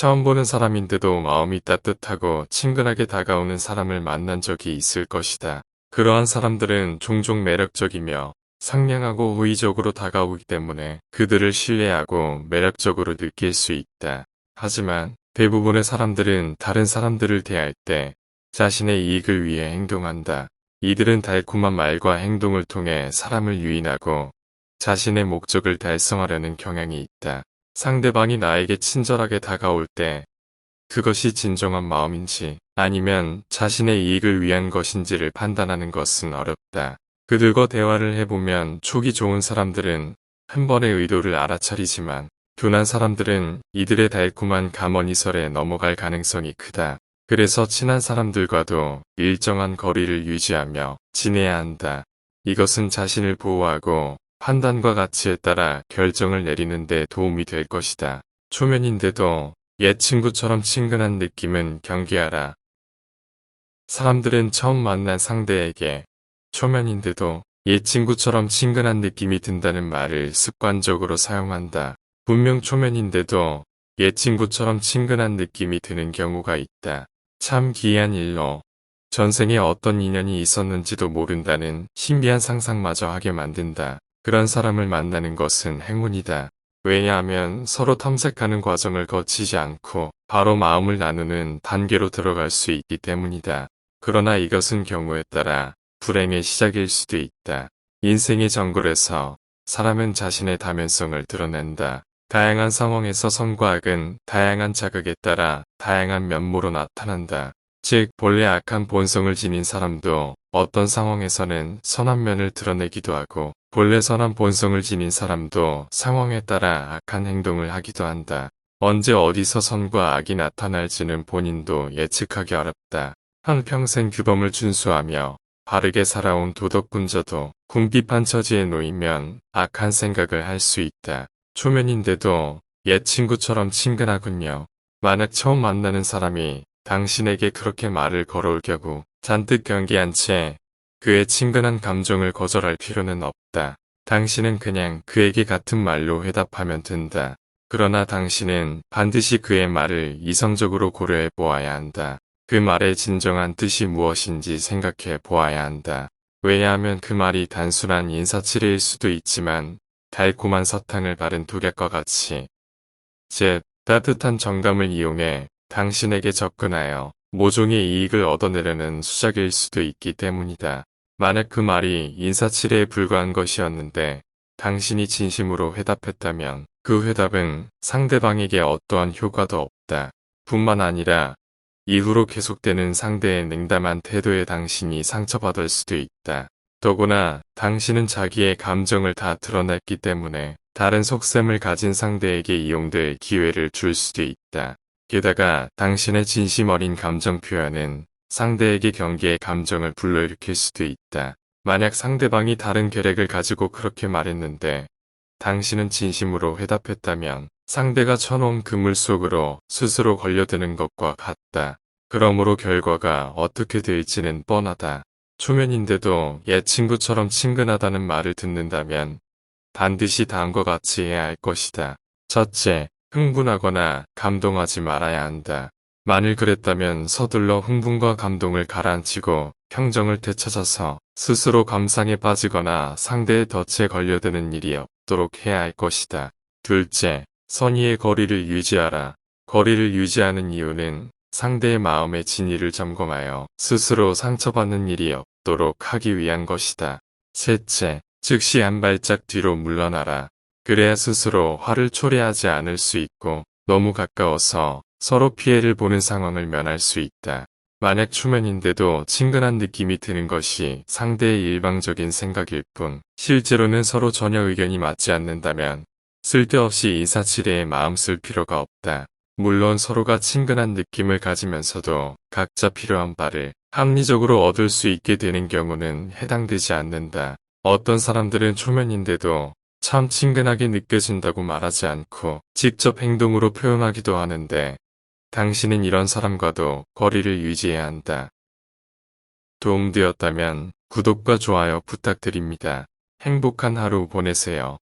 처음 보는 사람인데도 마음이 따뜻하고 친근하게 다가오는 사람을 만난 적이 있을 것이다. 그러한 사람들은 종종 매력적이며 상냥하고 호의적으로 다가오기 때문에 그들을 신뢰하고 매력적으로 느낄 수 있다. 하지만 대부분의 사람들은 다른 사람들을 대할 때 자신의 이익을 위해 행동한다. 이들은 달콤한 말과 행동을 통해 사람을 유인하고 자신의 목적을 달성하려는 경향이 있다. 상대방이 나에게 친절하게 다가올 때 그것이 진정한 마음인지 아니면 자신의 이익을 위한 것인지를 판단하는 것은 어렵다. 그들과 대화를 해보면 촉이 좋은 사람들은 한 번의 의도를 알아차리지만 둔한 사람들은 이들의 달콤한 감언이설에 넘어갈 가능성이 크다. 그래서 친한 사람들과도 일정한 거리를 유지하며 지내야 한다. 이것은 자신을 보호하고 판단과 가치에 따라 결정을 내리는 데 도움이 될 것이다. 초면인데도 옛 친구처럼 친근한 느낌은 경계하라. 사람들은 처음 만난 상대에게 초면인데도 옛 친구처럼 친근한 느낌이 든다는 말을 습관적으로 사용한다. 분명 초면인데도 옛 친구처럼 친근한 느낌이 드는 경우가 있다. 참 기이한 일로 전생에 어떤 인연이 있었는지도 모른다는 신비한 상상마저 하게 만든다. 그런 사람을 만나는 것은 행운이다. 왜냐하면 서로 탐색하는 과정을 거치지 않고 바로 마음을 나누는 단계로 들어갈 수 있기 때문이다. 그러나 이것은 경우에 따라 불행의 시작일 수도 있다. 인생의 정글에서 사람은 자신의 다면성을 드러낸다. 다양한 상황에서 선과 악은 다양한 자극에 따라 다양한 면모로 나타난다. 즉 본래 악한 본성을 지닌 사람도 어떤 상황에서는 선한 면을 드러내기도 하고 본래 선한 본성을 지닌 사람도 상황에 따라 악한 행동을 하기도 한다. 언제 어디서 선과 악이 나타날지는 본인도 예측하기 어렵다. 한평생 규범을 준수하며 바르게 살아온 도덕군자도 궁핍한 처지에 놓이면 악한 생각을 할 수 있다. 초면인데도 옛 친구처럼 친근하군요. 만약 처음 만나는 사람이 당신에게 그렇게 말을 걸어올 경우 잔뜩 경계한 채 그의 친근한 감정을 거절할 필요는 없다. 당신은 그냥 그에게 같은 말로 회답하면 된다. 그러나 당신은 반드시 그의 말을 이성적으로 고려해 보아야 한다. 그 말의 진정한 뜻이 무엇인지 생각해 보아야 한다. 왜냐하면 그 말이 단순한 인사치레일 수도 있지만 달콤한 사탕을 바른 독약과 같이 즉 따뜻한 정감을 이용해 당신에게 접근하여 모종의 이익을 얻어내려는 수작일 수도 있기 때문이다. 만약 그 말이 인사치레에 불과한 것이었는데 당신이 진심으로 회답했다면 그 회답은 상대방에게 어떠한 효과도 없다. 뿐만 아니라 이후로 계속되는 상대의 냉담한 태도에 당신이 상처받을 수도 있다. 더구나 당신은 자기의 감정을 다 드러냈기 때문에 다른 속셈을 가진 상대에게 이용될 기회를 줄 수도 있다. 게다가 당신의 진심 어린 감정 표현은 상대에게 경계의 감정을 불러일으킬 수도 있다. 만약 상대방이 다른 계획을 가지고 그렇게 말했는데 당신은 진심으로 회답했다면 상대가 쳐놓은 그물 속으로 스스로 걸려드는 것과 같다. 그러므로 결과가 어떻게 될지는 뻔하다. 초면인데도 옛 친구처럼 친근하다는 말을 듣는다면 반드시 다음과 같이 해야 할 것이다. 첫째, 흥분하거나 감동하지 말아야 한다. 만일 그랬다면 서둘러 흥분과 감동을 가라앉히고 평정을 되찾아서 스스로 감상에 빠지거나 상대의 덫에 걸려드는 일이 없도록 해야 할 것이다. 둘째, 선의의 거리를 유지하라. 거리를 유지하는 이유는 상대의 마음의 진위를 점검하여 스스로 상처받는 일이 없도록 하기 위한 것이다. 셋째, 즉시 한 발짝 뒤로 물러나라. 그래야 스스로 화를 초래하지 않을 수 있고 너무 가까워서 서로 피해를 보는 상황을 면할 수 있다. 만약 초면인데도 친근한 느낌이 드는 것이 상대의 일방적인 생각일 뿐 실제로는 서로 전혀 의견이 맞지 않는다면 쓸데없이 인사치레에 마음 쓸 필요가 없다. 물론 서로가 친근한 느낌을 가지면서도 각자 필요한 바를 합리적으로 얻을 수 있게 되는 경우는 해당되지 않는다. 어떤 사람들은 초면인데도 참 친근하게 느껴진다고 말하지 않고 직접 행동으로 표현하기도 하는데 당신은 이런 사람과도 거리를 유지해야 한다. 도움되었다면 구독과 좋아요 부탁드립니다. 행복한 하루 보내세요.